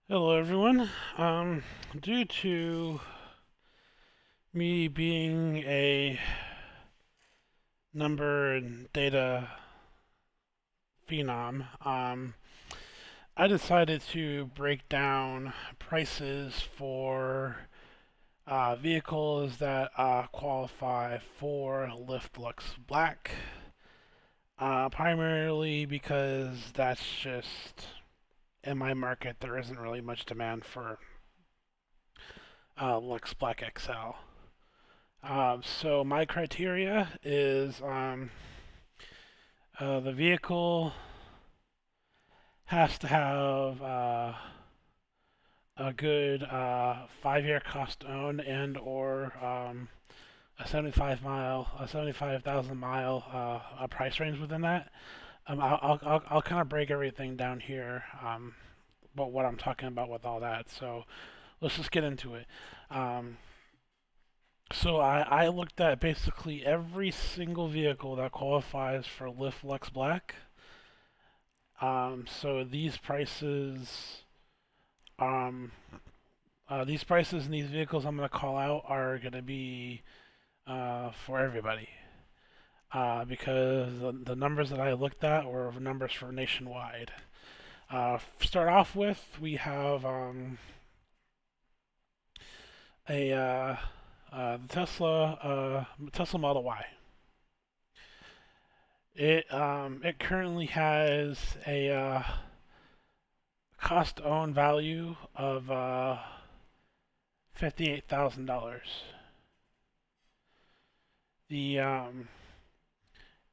Hello, everyone. Due to me being a number and data phenom, I decided to break down prices for vehicles that qualify for Lyft Lux Black, primarily because that's just in my market there isn't really much demand for Lux Black XL. So my criteria is the vehicle has to have a good 5-year cost own and or a 75,000 mile a price range within that. I'll kind of break everything down here. But what I'm talking about with all that. So let's just get into it. Um, so I looked at basically every single vehicle that qualifies for Lyft Lux Black. So um, these prices and these vehicles I'm going to call out are going to be for everybody. Because the numbers that I looked at were numbers for nationwide. Start off with, we have the Tesla Model Y. It currently has a cost own value of $58,000. The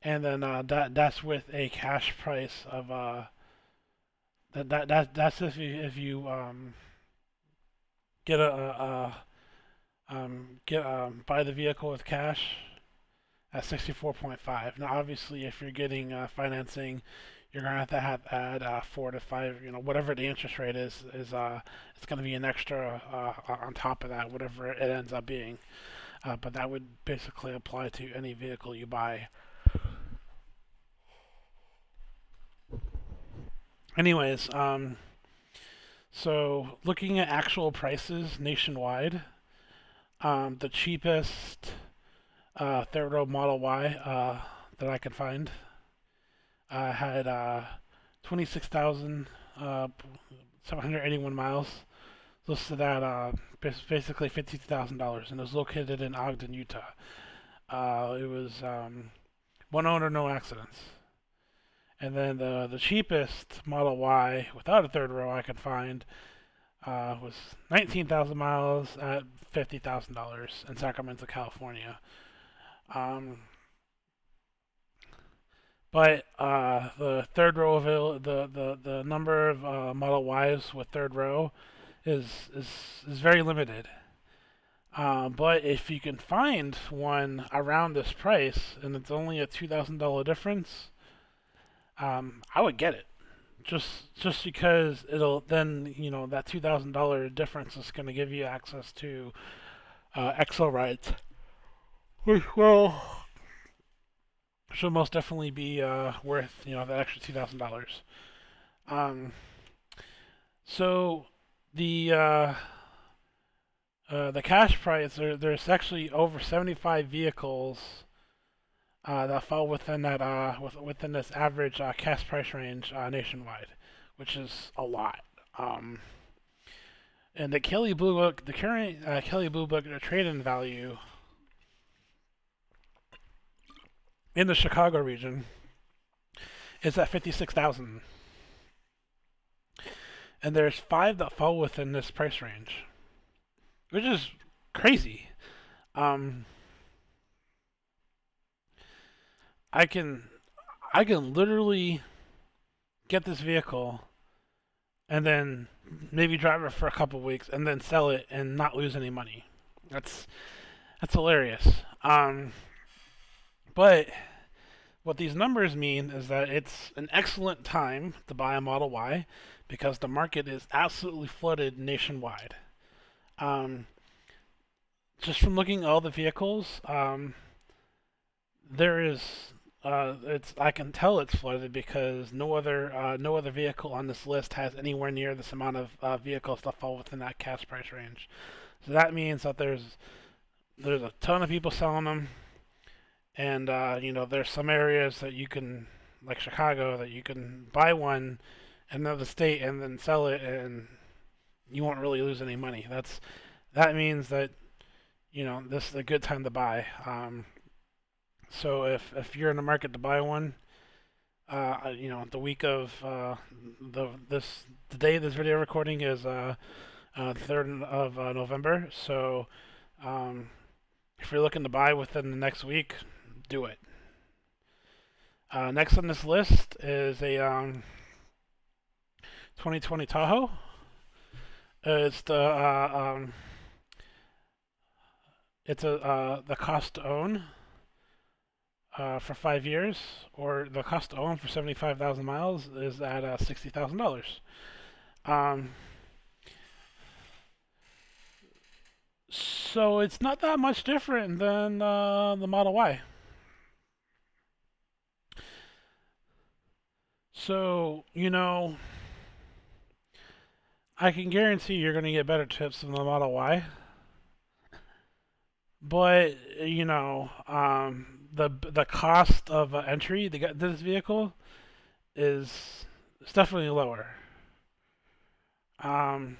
and then that's with a cash price of that's if you get get buy the vehicle with cash at 64.5. Now, obviously, if you're getting financing, you're gonna have to add 4 to 5. Whatever the interest rate is it's gonna be an extra on top of that, whatever it ends up being. But that would basically apply to any vehicle you buy. Anyways, so looking at actual prices nationwide, the cheapest third row Model Y that I could find had 26,781 miles, listed at basically $52,000, and it was located in Ogden, Utah. It was one owner, no accidents. And then the cheapest Model Y without a third row I could find was 19,000 miles at $50,000 in Sacramento, California. Um, but the third row the number of Model Ys with third row is very limited. But if you can find one around this price and it's only a $2,000 difference, I would get it. Just because it'll then that $2,000 difference is going to give you access to XL rights, which will should most definitely be worth that extra $2,000. Um, so the the cash price there's actually over 75 vehicles that fall within that within this average cash price range nationwide, which is a lot. Um, and the Kelly Blue Book, the current Kelly Blue Book trade-in value in the Chicago region is at 56,000, and there's 5 that fall within this price range, which is crazy. Um, I can I can literally get this vehicle and then maybe drive it for a couple weeks and then sell it and not lose any money. That's that's hilarious. But what these numbers mean is that it's an excellent time to buy a Model Y because the market is absolutely flooded nationwide. Um, just from looking at all the vehicles, there is it's I can tell it's flooded because no other vehicle on this list has anywhere near this amount of vehicles that fall within that cash price range. So that means that there's a ton of people selling them, and there's some areas that you can, like Chicago, that you can buy one in another state and then sell it, and you won't really lose any money. That means that this is a good time to buy. So if you're in the market to buy one, the week of the day this video recording is 3rd of November. So um, if you're looking to buy within the next week, do it. Next on this list is a 2020 Tahoe. It's the cost to own for 5 years, or the cost to own for 75,000 miles is at $60,000. Um, so it's not that much different than the Model Y. So I can guarantee you're going to get better tips than the Model Y. But the cost of entry to get this vehicle is it's definitely lower. Um,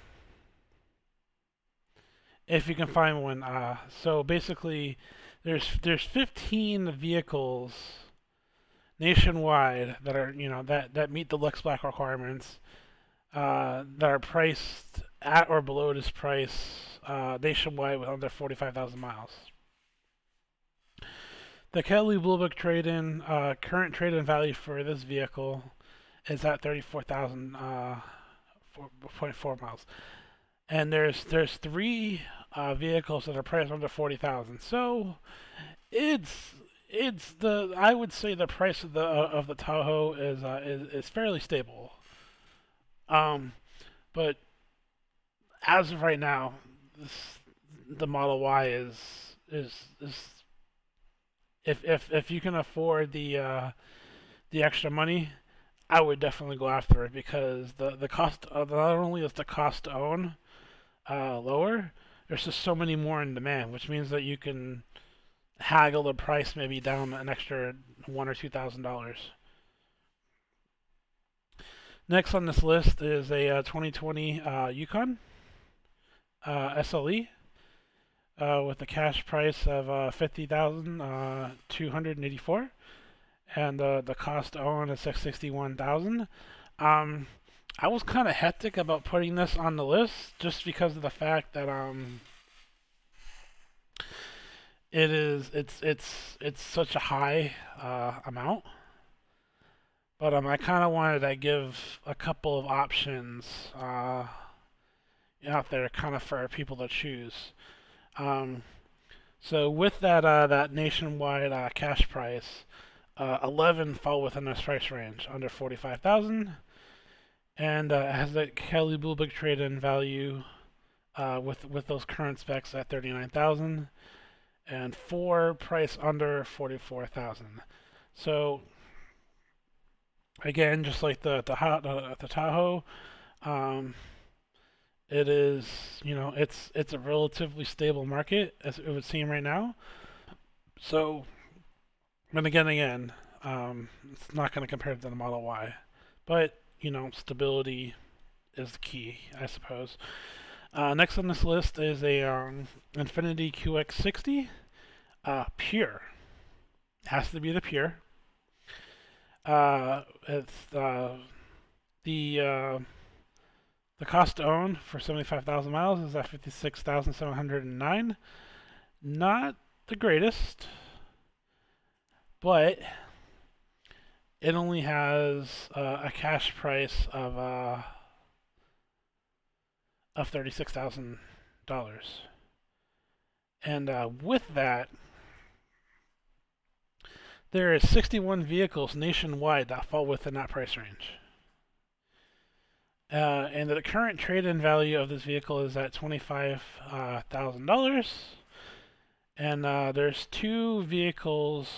if you can find one. So basically, there's 15 vehicles nationwide that are that meet the Lux Black requirements, that are priced at or below this price nationwide with under 45,000 miles. The Kelly Blue Book trade-in current trade-in value for this vehicle is at 34,000 4.4 miles, and there's three vehicles that are priced under 40,000. So it's the I would say the price of the Tahoe is fairly stable. Um, but as of right now, the Model Y is if you can afford the extra money, I would definitely go after it because the cost of not only is the cost to own lower, there's just so many more in demand, which means that you can haggle the price maybe down an extra $1,000 or $2,000. Next on this list is a 2020 Yukon SLE with a cash price of 50,284, and the cost to own is 661,000. I was kind of hectic about putting this on the list just because of the fact that it's such a high amount. But I kind of wanted to give a couple of options out there, kind of for people to choose. Um, so with that nationwide cash price, 11 fall within this price range, under 45,000, and has that Kelly Blue Book trade-in value with those current specs at 39,000, and four price under 44,000. So again, just like the Tahoe, um, it is it's a relatively stable market as it would seem right now. So, and again, it's not going to compare to the Model Y, but stability is the key, I suppose. Next on this list is a Infiniti QX60 Pure. Has to be the Pure. It's the cost to own for 75,000 miles is at 56,709. Not the greatest, but it only has a cash price of $36,000, and with that, there is 61 vehicles nationwide that fall within that price range. And the current trade-in value of this vehicle is at $25,000. And there's two vehicles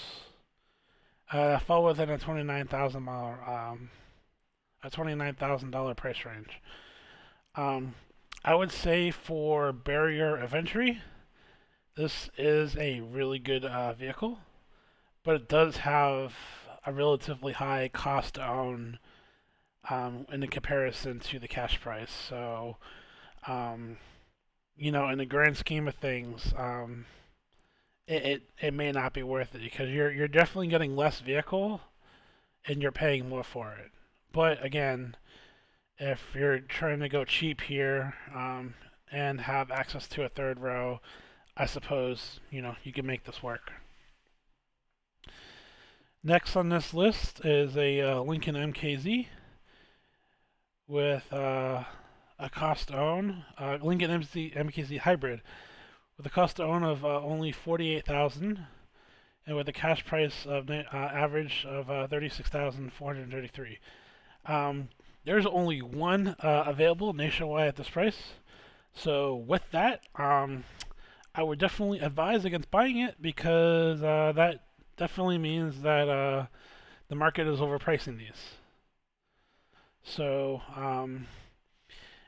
Fall within a 29,000 price range. Um, I would say for barrier of entry, this is a really good vehicle, but it does have a relatively high cost to own in the comparison to the cash price. So, um, in the grand scheme of things, it may not be worth it because you're definitely getting less vehicle and you're paying more for it. But again, if you're trying to go cheap here and have access to a third row, I suppose you can make this work. Next on this list is a Lincoln MKZ with a cost to own Lincoln MKZ hybrid with a cost to own of only 48,000 and with a cash price of average of 36,433. There's only one available nationwide at this price. So with that, I would definitely advise against buying it because that definitely means that the market is overpricing these. So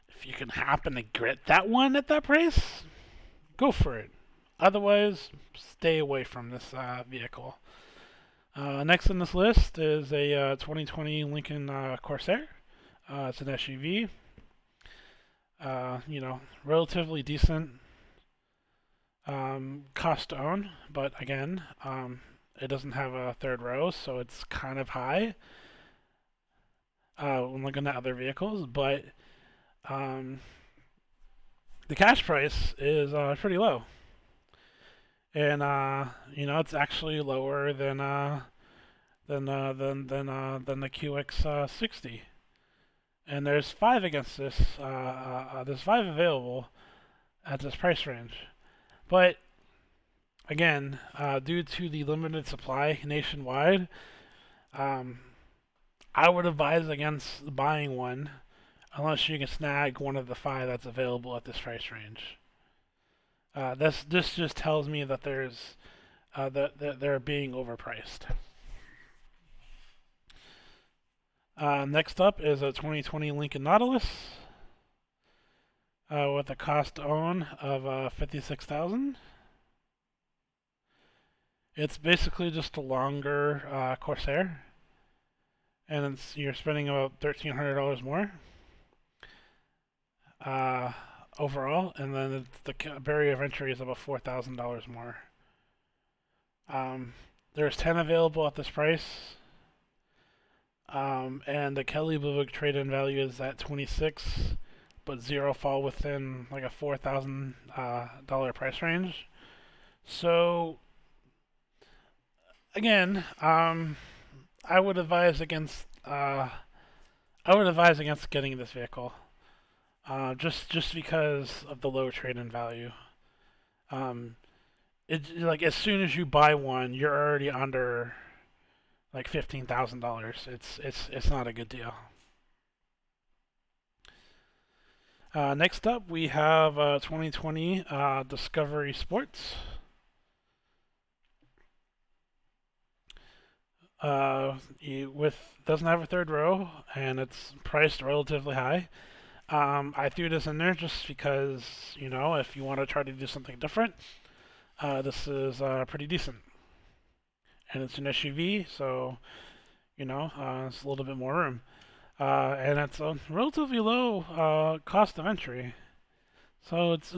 if you can happen to get that one at that price, go for it. Otherwise, stay away from this vehicle. Next on this list is a 2020 Lincoln Corsair. It's an SUV. Relatively decent cost to own, but again, it doesn't have a third row, so it's kind of high when looking at other vehicles. But um, the cash price is pretty low, and it's actually lower than the QX60. And there's five against this. There's five available at this price range. But again, due to the limited supply nationwide, um, I would advise against buying one unless you can snag one of the five that's available at this price range. This just tells me that that they're being overpriced. Next up is a 2020 Lincoln Nautilus with a cost to own of 56,000. It's basically just a longer Corsair, and you're spending about $1,300 more overall, and then the barrier of entry is about $4,000 more. There's 10 available at this price. And the Kelly Blue Book trade-in value is at 26, but zero fall within like a $4,000 price range. So again, I would advise against getting this vehicle, just because of the low trade-in value. It's like as soon as you buy one, you're already under like $15,000. It's not a good deal. Next up, we have 2020 Discovery Sports. Doesn't have a third row and it's priced relatively high. I threw this in there just because if you want to try to do something different, this is pretty decent. And it's an SUV, so it's a little bit more room. And it's a relatively low cost of entry, so it's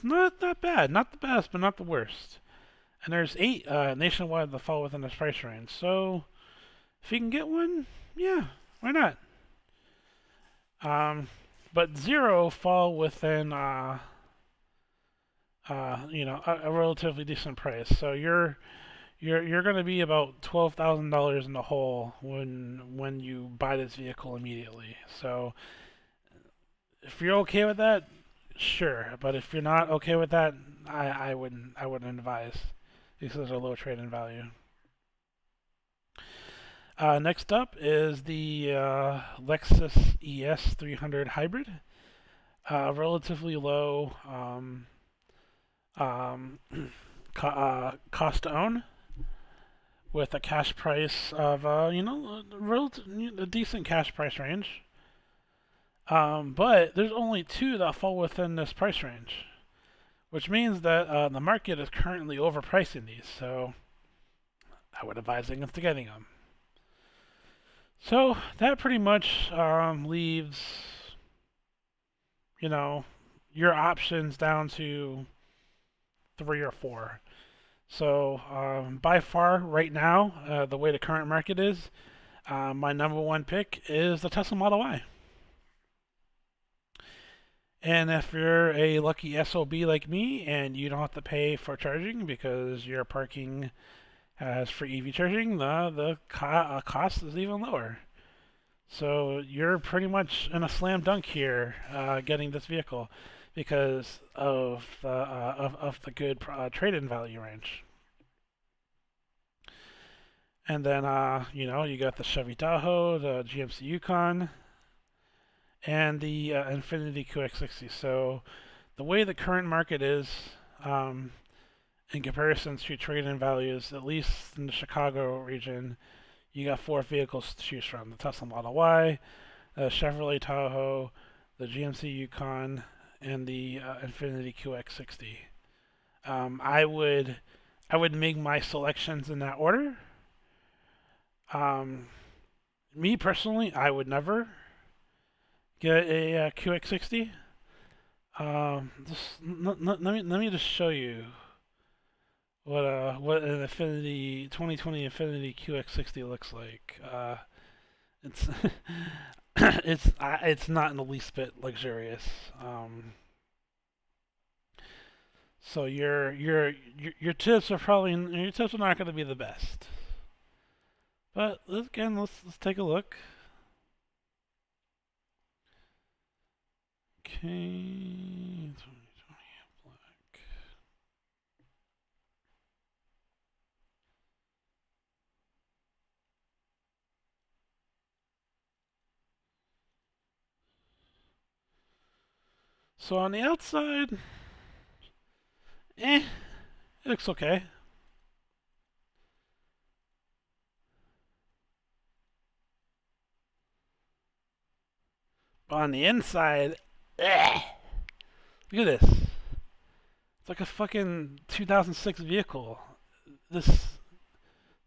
not that bad, not the best, but not the worst. And there's 8 nationwide that fall within this price range. So if you can get one, yeah, why not? But 0 fall within a relatively decent price. So you're going to be about $12,000 in the hole when you buy this vehicle immediately. So if you're okay with that, sure. But if you're not okay with that, I wouldn't advise because there's a low trade-in value. Next up is the Lexus ES 300 Hybrid. Relatively low cost to own, with a cash price of a decent cash price range. But there's only two that fall within this price range, which means that the market is currently overpricing these. So I would advise against getting them. So that pretty much leaves, you know, your options down to three or four. So by far, right now, the way the current market is, my number one pick is the Tesla Model Y. And if you're a lucky SOB like me and you don't have to pay for charging because your parking has free EV charging, the cost is even lower. So you're pretty much in a slam dunk here getting this vehicle because of the good trade-in value range. And then you got the Chevy Tahoe, the GMC Yukon, and the Infiniti QX60. So the way the current market is, in comparison to trade-in values, at least in the Chicago region, you got four vehicles to choose from: the Tesla Model Y, the Chevrolet Tahoe, the GMC Yukon, and the Infiniti QX60. I would make my selections in that order. Um, Me personally, I would never get a QX60. Let me just show you what an Infinity 2020 Infiniti QX60 looks like. It's it's not in the least bit luxurious. So your tips are probably your tips are not going to be the best. But again, let's take a look. Okay, 2020 Black. So on the outside, it looks okay. But on the inside, eh, look at this. It's like a fucking 2006 vehicle. This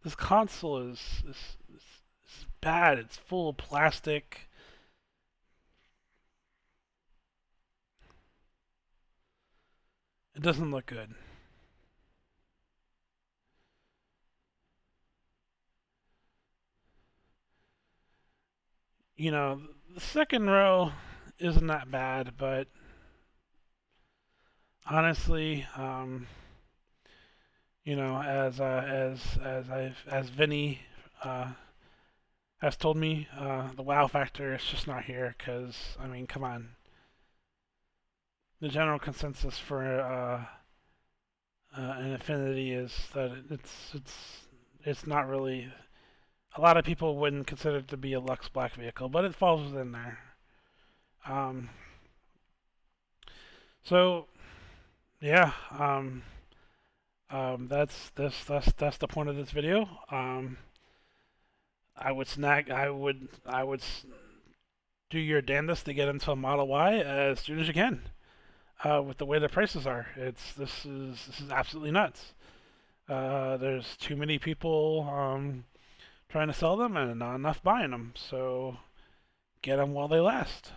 this console is bad. It's full of plastic. It doesn't look good. The second row isn't that bad, but honestly, as Vinny uh, has told me, the wow factor is just not here. Because I mean, come on, the general consensus for an Infinity is that it's not really. A lot of people wouldn't consider it to be a Lux Black vehicle, but it falls within there. Um, so yeah, that's the point of this video. I would do your damnedest to get into a Model Y as soon as you can. With the way the prices are, this is absolutely nuts. There's too many people trying to sell them and not enough buying them. So get them while they last.